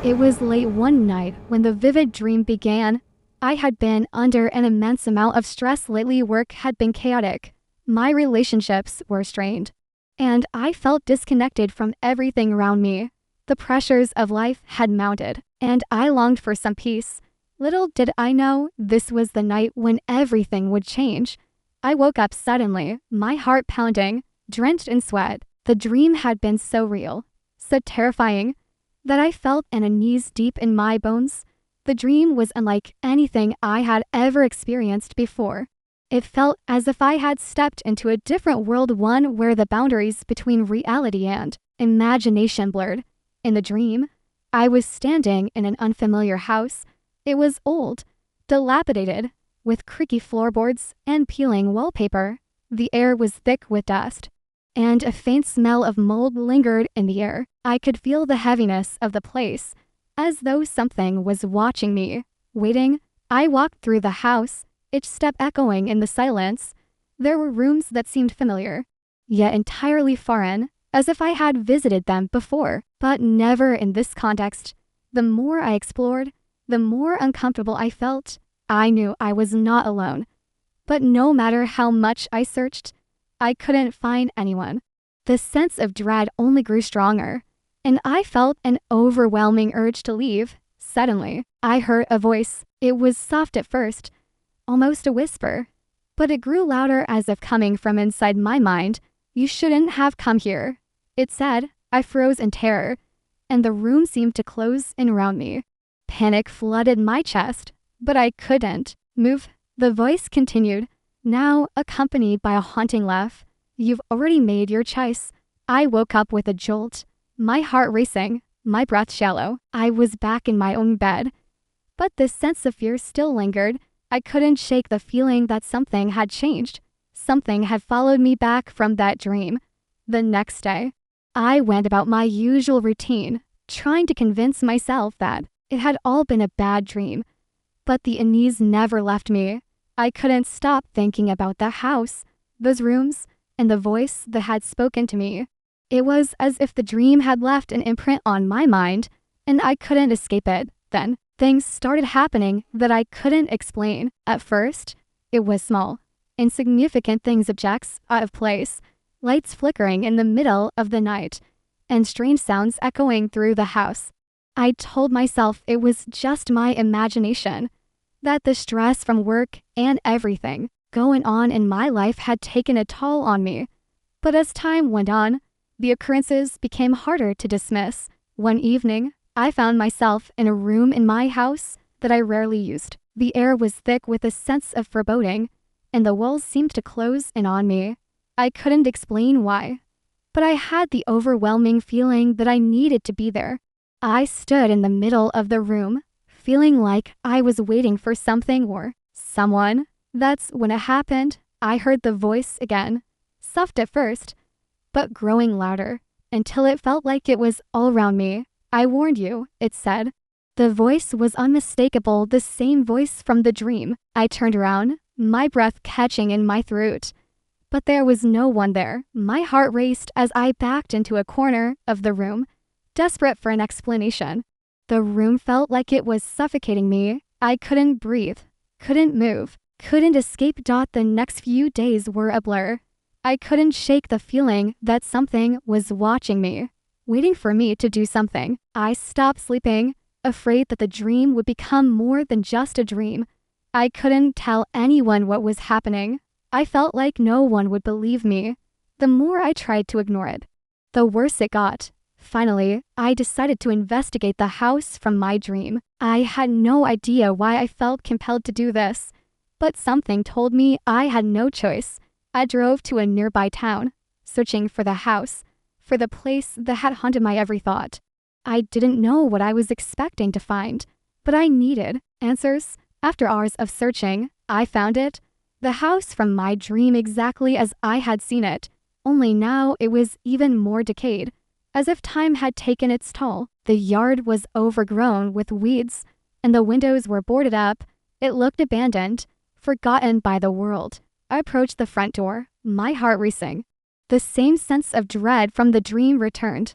It was late one night when the vivid dream began. I had been under an immense amount of stress lately. Work had been chaotic. My relationships were strained. And I felt disconnected from everything around me. The pressures of life had mounted, and I longed for some peace. Little did I know this was the night when everything would change. I woke up suddenly, my heart pounding, drenched in sweat. The dream had been so real, so terrifying, that I felt an unease deep in my bones. The dream was unlike anything I had ever experienced before. It felt as if I had stepped into a different world, one where the boundaries between reality and imagination blurred. In the dream, I was standing in an unfamiliar house. It was old, dilapidated, with creaky floorboards and peeling wallpaper. The air was thick with dust, and a faint smell of mold lingered in the air. I could feel the heaviness of the place, as though something was watching me, waiting. I walked through the house, each step echoing in the silence. There were rooms that seemed familiar, yet entirely foreign, as if I had visited them before, but never in this context. The more I explored, the more uncomfortable I felt. I knew I was not alone, but no matter how much I searched, I couldn't find anyone. The sense of dread only grew stronger, and I felt an overwhelming urge to leave. Suddenly, I heard a voice. It was soft at first, almost a whisper, but it grew louder as if coming from inside my mind. "You shouldn't have come here," it said. I froze in terror, and the room seemed to close in around me. Panic flooded my chest, but I couldn't move. The voice continued, now accompanied by a haunting laugh. "You've already made your choice." I woke up with a jolt, my heart racing, my breath shallow. I was back in my own bed, but this sense of fear still lingered. I couldn't shake the feeling that something had changed. Something had followed me back from that dream. The next day, I went about my usual routine, trying to convince myself that it had all been a bad dream. But the unease never left me. I couldn't stop thinking about the house, those rooms, and the voice that had spoken to me. It was as if the dream had left an imprint on my mind, and I couldn't escape it. Then, things started happening that I couldn't explain. At first, it was small, insignificant things, objects out of place, lights flickering in the middle of the night, and strange sounds echoing through the house. I told myself it was just my imagination, that the stress from work and everything going on in my life had taken a toll on me. But as time went on, the occurrences became harder to dismiss. One evening, I found myself in a room in my house that I rarely used. The air was thick with a sense of foreboding, and the walls seemed to close in on me. I couldn't explain why, but I had the overwhelming feeling that I needed to be there. I stood in the middle of the room, feeling like I was waiting for something or someone. That's when it happened. I heard the voice again, soft at first, but growing louder, until it felt like it was all around me. "I warned you," it said. The voice was unmistakable, the same voice from the dream. I turned around, my breath catching in my throat. But there was no one there. My heart raced as I backed into a corner of the room, desperate for an explanation. The room felt like it was suffocating me. I couldn't breathe, couldn't move, couldn't escape. The next few days were a blur. I couldn't shake the feeling that something was watching me, waiting for me to do something. I stopped sleeping, afraid that the dream would become more than just a dream. I couldn't tell anyone what was happening. I felt like no one would believe me. The more I tried to ignore it, the worse it got. Finally, I decided to investigate the house from my dream. I had no idea why I felt compelled to do this, but something told me I had no choice. I drove to a nearby town, searching for the house, for the place that had haunted my every thought. I didn't know what I was expecting to find, but I needed answers. After hours of searching, I found it. The house from my dream, exactly as I had seen it, only now it was even more decayed, as if time had taken its toll. The yard was overgrown with weeds, and the windows were boarded up. It looked abandoned, forgotten by the world. I approached the front door, my heart racing. The same sense of dread from the dream returned,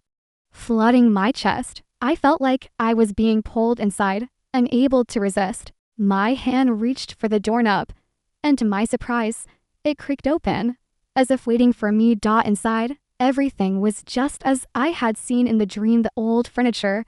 flooding my chest. I felt like I was being pulled inside, unable to resist. My hand reached for the doorknob, and to my surprise, it creaked open, as if waiting for me. Inside, everything was just as I had seen in the dream: the old furniture,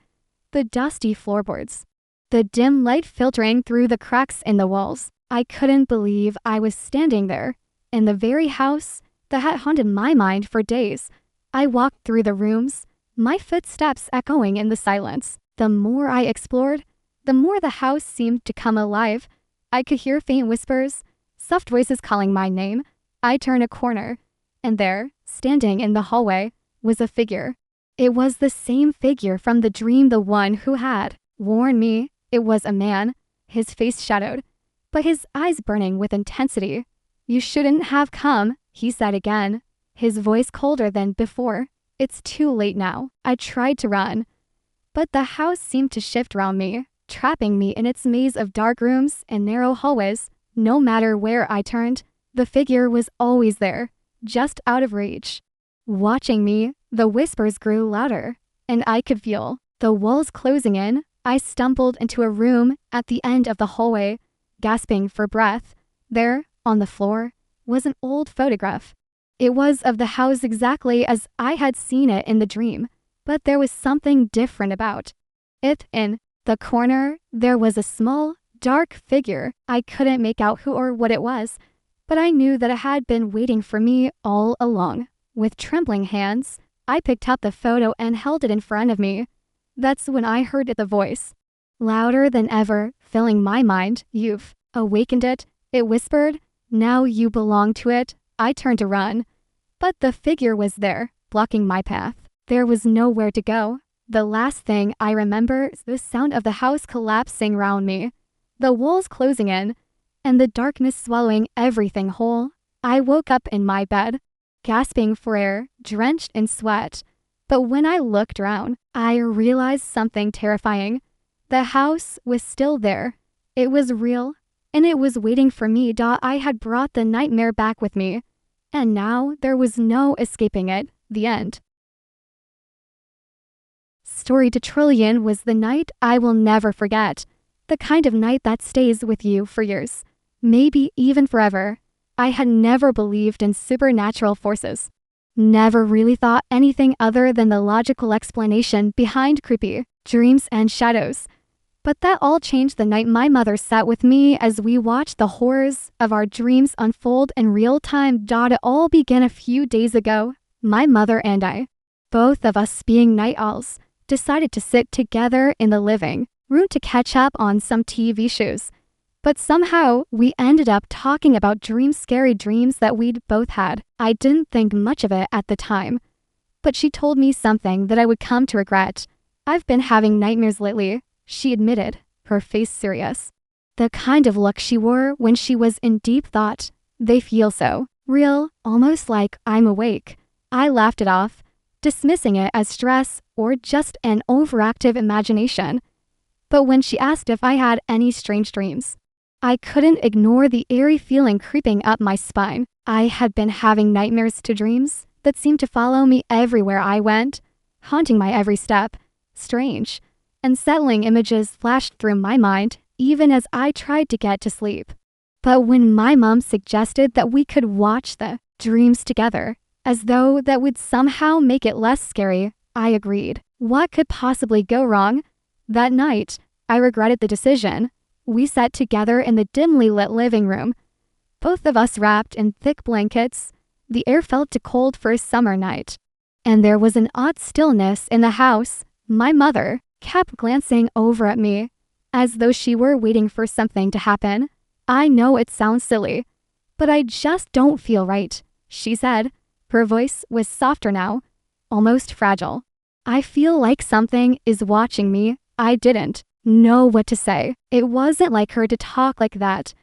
the dusty floorboards, the dim light filtering through the cracks in the walls. I couldn't believe I was standing there, in the very house that had haunted my mind for days. I walked through the rooms, my footsteps echoing in the silence. The more I explored, the more the house seemed to come alive. I could hear faint whispers, soft voices calling my name. I turned a corner, and there, standing in the hallway, was a figure. It was the same figure from the dream, the one who had warned me. It was a man, his face shadowed, but his eyes burning with intensity. "You shouldn't have come," he said again, his voice colder than before. "It's too late now." I tried to run, but the house seemed to shift around me, trapping me in its maze of dark rooms and narrow hallways. No matter where I turned, the figure was always there, just out of reach. Watching me, the whispers grew louder, and I could feel the walls closing in. I stumbled into a room at the end of the hallway, gasping for breath. There, on the floor, was an old photograph. It was of the house exactly as I had seen it in the dream, but there was something different about it. In the corner, there was a small, dark figure. I couldn't make out who or what it was, but I knew that it had been waiting for me all along. With trembling hands, I picked up the photo and held it in front of me. That's when I heard the voice, louder than ever, filling my mind. "You've awakened it," it whispered. "Now you belong to it." I turned to run, but the figure was there, blocking my path. There was nowhere to go. The last thing I remember is the sound of the house collapsing around me, the walls closing in, and the darkness swallowing everything whole. I woke up in my bed, gasping for air, drenched in sweat. But when I looked around, I realized something terrifying. The house was still there. It was real, and it was waiting for me. I had brought the nightmare back with me, and now there was no escaping it. The end. Story to Trillion was the night I will never forget. The kind of night that stays with you for years, maybe even forever. I had never believed in supernatural forces. Never really thought anything other than the logical explanation behind creepy dreams and shadows. But that all changed the night my mother sat with me as we watched the horrors of our dreams unfold in real time. It all began a few days ago. My mother and I, both of us being night owls, decided to sit together in the living room to catch up on some TV shows. But somehow, we ended up talking about scary dreams that we'd both had. I didn't think much of it at the time, but she told me something that I would come to regret. "I've been having nightmares lately," she admitted, her face serious. The kind of look she wore when she was in deep thought. "They feel so real, almost like I'm awake." I laughed it off, dismissing it as stress or just an overactive imagination. But when she asked if I had any strange dreams, I couldn't ignore the eerie feeling creeping up my spine. I had been having nightmares to dreams that seemed to follow me everywhere I went, haunting my every step. Strange, unsettling images flashed through my mind even as I tried to get to sleep. But when my mom suggested that we could watch the dreams together, as though that would somehow make it less scary, I agreed. What could possibly go wrong? That night, I regretted the decision. We sat together in the dimly lit living room, both of us wrapped in thick blankets. The air felt too cold for a summer night, and there was an odd stillness in the house. My mother kept glancing over at me, as though she were waiting for something to happen. "I know it sounds silly, but I just don't feel right," she said. Her voice was softer now, almost fragile. "I feel like something is watching me." I didn't know what to say. It wasn't like her to talk like that,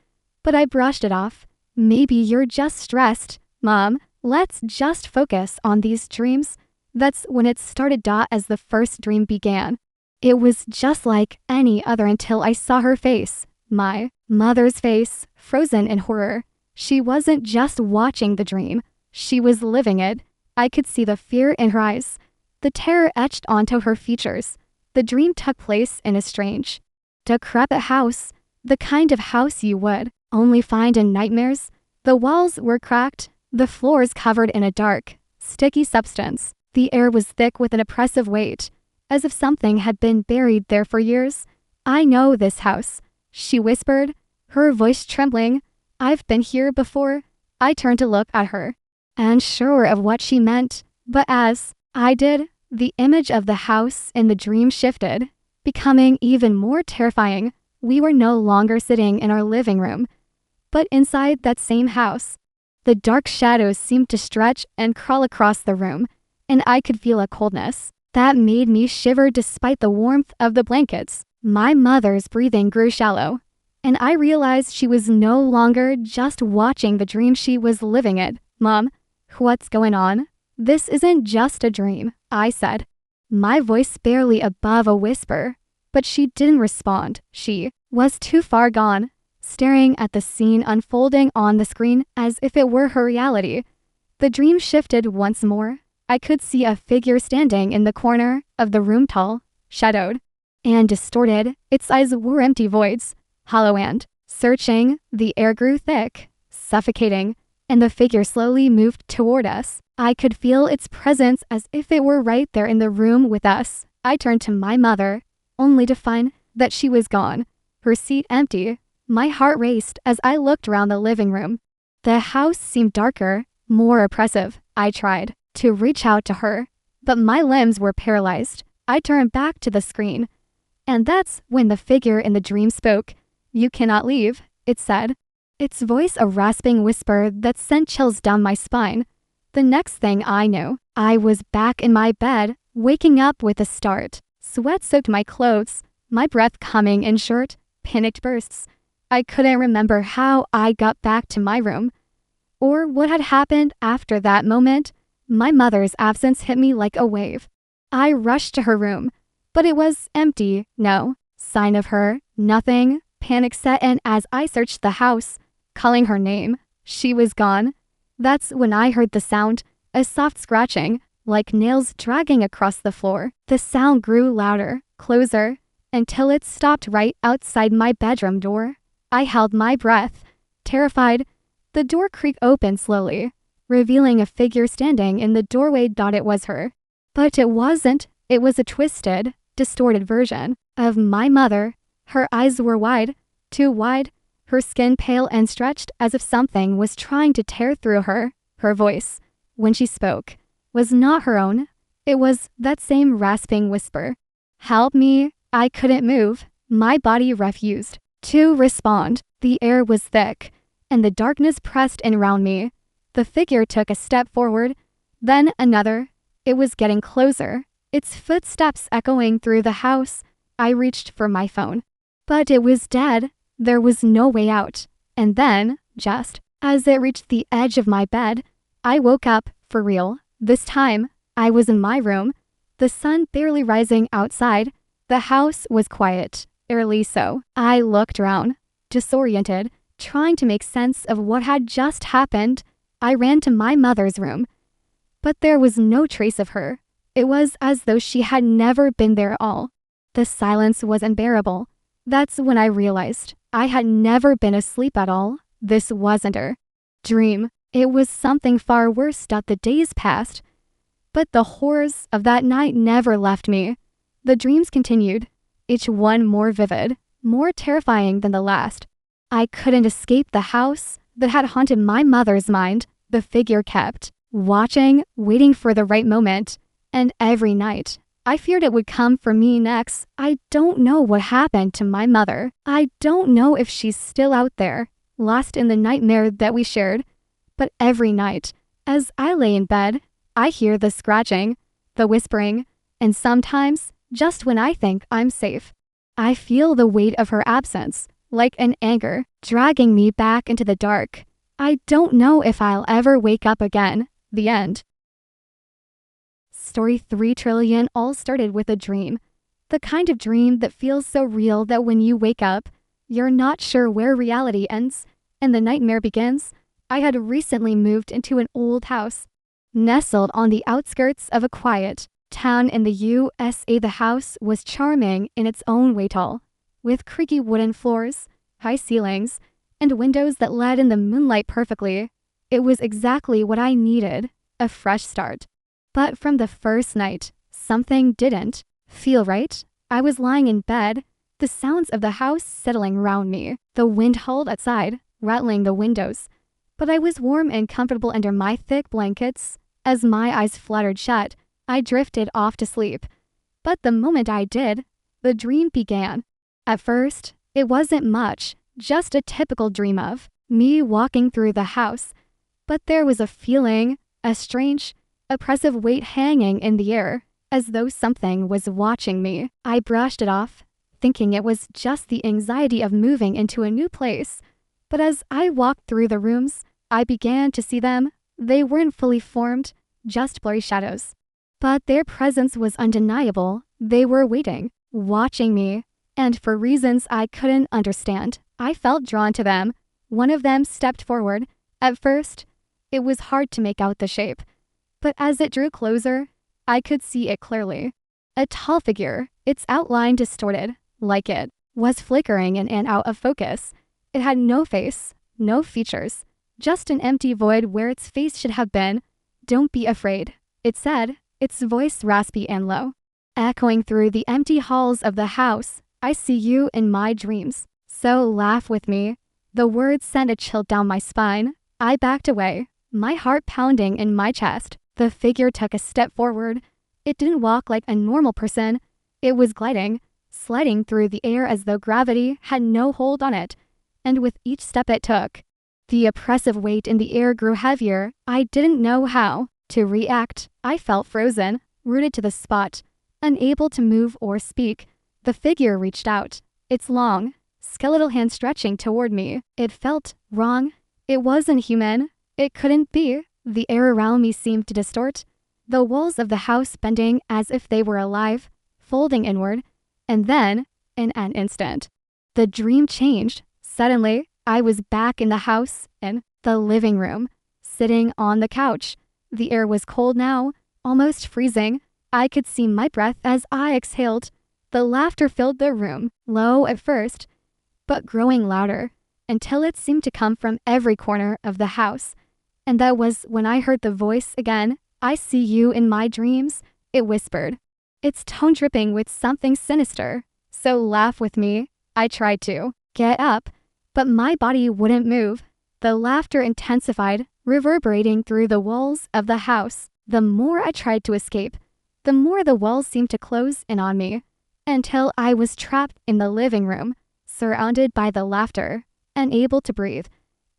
but I brushed it off. "Maybe you're just stressed, Mom. Let's just focus on these dreams." That's when it started. As the first dream began, it was just like any other until I saw her face. My mother's face, frozen in horror. She wasn't just watching the dream, she was living it. I could see the fear in her eyes, the terror etched onto her features. The dream took place in a strange, decrepit house, the kind of house you would only find in nightmares. The walls were cracked, the floors covered in a dark, sticky substance. The air was thick with an oppressive weight, as if something had been buried there for years. "I know this house," she whispered, her voice trembling. "I've been here before." I turned to look at her, unsure of what she meant, but as I did, the image of the house in the dream shifted, becoming even more terrifying. We were no longer sitting in our living room, but inside that same house. The dark shadows seemed to stretch and crawl across the room, and I could feel a coldness that made me shiver despite the warmth of the blankets. My mother's breathing grew shallow, and I realized she was no longer just watching the dream, she was living it. "Mom, what's going on? This isn't just a dream," I said, my voice barely above a whisper. But she didn't respond. She was too far gone, staring at the scene unfolding on the screen as if it were her reality. The dream shifted once more. I could see a figure standing in the corner of the room, tall, shadowed, and distorted. Its eyes were empty voids, hollow and searching. The air grew thick, suffocating, and the figure slowly moved toward us. I could feel its presence as if it were right there in the room with us. I turned to my mother, only to find that she was gone, her seat empty. My heart raced as I looked around the living room. The house seemed darker, more oppressive. I tried to reach out to her, but my limbs were paralyzed. I turned back to the screen, and that's when the figure in the dream spoke. "You cannot leave," it said, its voice a rasping whisper that sent chills down my spine. The next thing I knew, I was back in my bed, waking up with a start. Sweat soaked my clothes, my breath coming in short, panicked bursts. I couldn't remember how I got back to my room, or what had happened after that moment. My mother's absence hit me like a wave. I rushed to her room, but it was empty. No sign of her, nothing. Panic set in as I searched the house, calling her name. She was gone. That's when I heard the sound, a soft scratching, like nails dragging across the floor. The sound grew louder, closer, until it stopped right outside my bedroom door. I held my breath, terrified. The door creaked open slowly, revealing a figure standing in the doorway. It was her. But it wasn't. It was a twisted, distorted version of my mother. Her eyes were wide, too wide, her skin pale and stretched as if something was trying to tear through her. Her voice, when she spoke, was not her own. It was that same rasping whisper. "Help me." I couldn't move. My body refused to respond. The air was thick, and the darkness pressed in around me. The figure took a step forward, then another. It was getting closer, its footsteps echoing through the house. I reached for my phone, but it was dead. There was no way out. And then, just as it reached the edge of my bed, I woke up, for real. This time, I was in my room, the sun barely rising outside. The house was quiet, eerily so. I looked around, disoriented, trying to make sense of what had just happened. I ran to my mother's room, but there was no trace of her. It was as though she had never been there at all. The silence was unbearable. That's when I realized I had never been asleep at all. This wasn't a dream. It was something far worse. The days passed, but the horrors of that night never left me. The dreams continued, each one more vivid, more terrifying than the last. I couldn't escape the house that had haunted my mother's mind. The figure kept watching, waiting for the right moment, and every night, I feared it would come for me next. I don't know what happened to my mother. I don't know if she's still out there, lost in the nightmare that we shared. But every night, as I lay in bed, I hear the scratching, the whispering, and sometimes, just when I think I'm safe, I feel the weight of her absence, like an anger, dragging me back into the dark. I don't know if I'll ever wake up again. The end. Story 3 trillion all started with a dream. The kind of dream that feels so real that when you wake up, you're not sure where reality ends and the nightmare begins. I had recently moved into an old house, nestled on the outskirts of a quiet, town in the USA. The house was charming in its own way, tall, with creaky wooden floors, high ceilings, and windows that let in the moonlight perfectly. It was exactly what I needed, a fresh start. But from the first night, something didn't feel right. I was lying in bed, the sounds of the house settling round me. The wind howled outside, rattling the windows. But I was warm and comfortable under my thick blankets. As my eyes fluttered shut, I drifted off to sleep. But the moment I did, the dream began. At first, it wasn't much, just a typical dream of me walking through the house. But there was a feeling, a strange, oppressive weight hanging in the air, as though something was watching me. I brushed it off, thinking it was just the anxiety of moving into a new place. But as I walked through the rooms, I began to see them. They weren't fully formed, just blurry shadows. But their presence was undeniable. They were waiting, watching me, and for reasons I couldn't understand, I felt drawn to them. One of them stepped forward. At first, it was hard to make out the shape, but as it drew closer, I could see it clearly. A tall figure, its outline distorted, like it was flickering in and out of focus. It had no face, no features, just an empty void where its face should have been. "Don't be afraid," it said, its voice raspy and low. Echoing through the empty halls of the house, "I see you in my dreams, so laugh with me." The words sent a chill down my spine. I backed away, my heart pounding in my chest. The figure took a step forward. It didn't walk like a normal person. It was gliding, sliding through the air as though gravity had no hold on it. And with each step it took, the oppressive weight in the air grew heavier. I didn't know how to react. I felt frozen, rooted to the spot, unable to move or speak. The figure reached out, its long, skeletal hand stretching toward me. It felt wrong. It wasn't human. It couldn't be. The air around me seemed to distort, the walls of the house bending as if they were alive, folding inward. And then, in an instant, the dream changed. Suddenly, I was back in the house, in the living room, sitting on the couch. The air was cold now, almost freezing. I could see my breath as I exhaled. The laughter filled the room, low at first, but growing louder, until it seemed to come from every corner of the house. And that was when I heard the voice again. "I see you in my dreams," it whispered, its tone dripping with something sinister. "So laugh with me." I tried to get up, but my body wouldn't move. The laughter intensified, reverberating through the walls of the house. The more I tried to escape, the more the walls seemed to close in on me, until I was trapped in the living room, surrounded by the laughter, unable to breathe,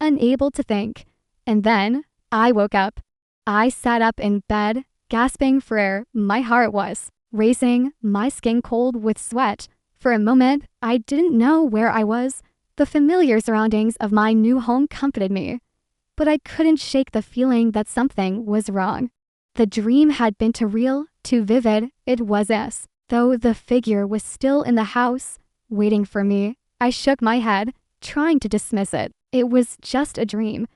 unable to think. And then I woke up. I sat up in bed, gasping for air. My heart was racing, my skin cold with sweat. For a moment, I didn't know where I was. The familiar surroundings of my new home comforted me, but I couldn't shake the feeling that something was wrong. The dream had been too real, too vivid. It was as though the figure was still in the house, waiting for me. I shook my head, trying to dismiss it. It was just a dream.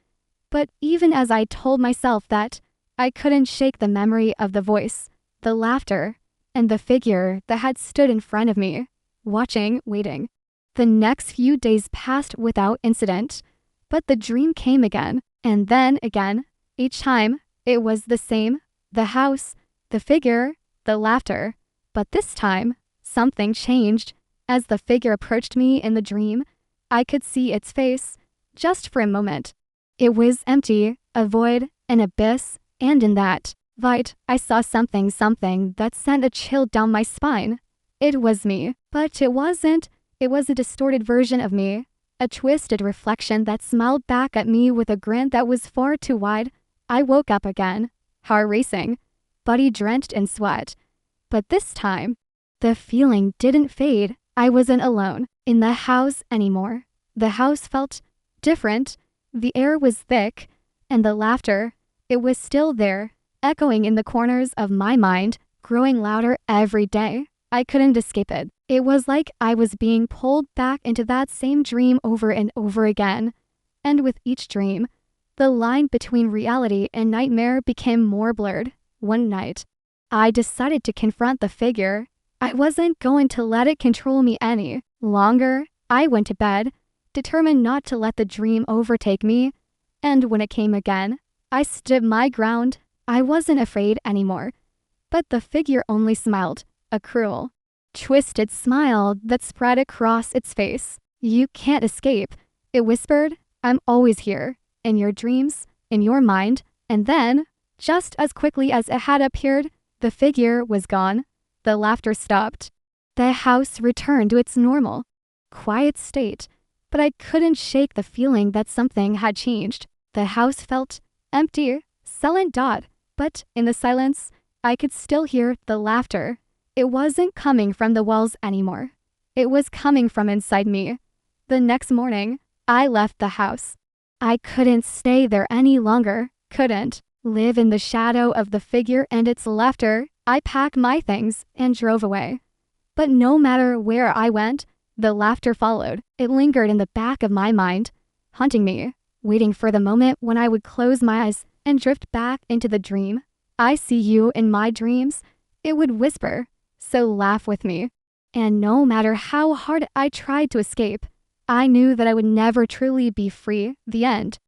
But even as I told myself that, I couldn't shake the memory of the voice, the laughter, and the figure that had stood in front of me, watching, waiting. The next few days passed without incident, but the dream came again, and then again. Each time, it was the same: the house, the figure, the laughter. But this time, something changed. As the figure approached me in the dream, I could see its face, just for a moment. It was empty, a void, an abyss, and in that light, I saw something that sent a chill down my spine. It was me, but it wasn't. It was a distorted version of me, a twisted reflection that smiled back at me with a grin that was far too wide. I woke up again, heart racing, body drenched in sweat. But this time, the feeling didn't fade. I wasn't alone in the house anymore. The house felt different. The air was thick, and the laughter, it was still there, echoing in the corners of my mind, growing louder every day. I couldn't escape it. It was like I was being pulled back into that same dream over and over again. And with each dream, the line between reality and nightmare became more blurred. One night, I decided to confront the figure. I wasn't going to let it control me any longer. I went to bed, determined not to let the dream overtake me. And when it came again, I stood my ground. I wasn't afraid anymore. But the figure only smiled, a cruel, twisted smile that spread across its face. "You can't escape," it whispered. "I'm always here, in your dreams, in your mind." And then, just as quickly as it had appeared, the figure was gone. The laughter stopped. The house returned to its normal, quiet state, but I couldn't shake the feeling that something had changed. The house felt empty, silent. But in the silence, I could still hear the laughter. It wasn't coming from the walls anymore. It was coming from inside me. The next morning, I left the house. I couldn't stay there any longer. Couldn't live in the shadow of the figure and its laughter. I packed my things and drove away. But no matter where I went, the laughter followed. It lingered in the back of my mind, haunting me, waiting for the moment when I would close my eyes and drift back into the dream. "I see you in my dreams," it would whisper, "so laugh with me." And no matter how hard I tried to escape, I knew that I would never truly be free. The end.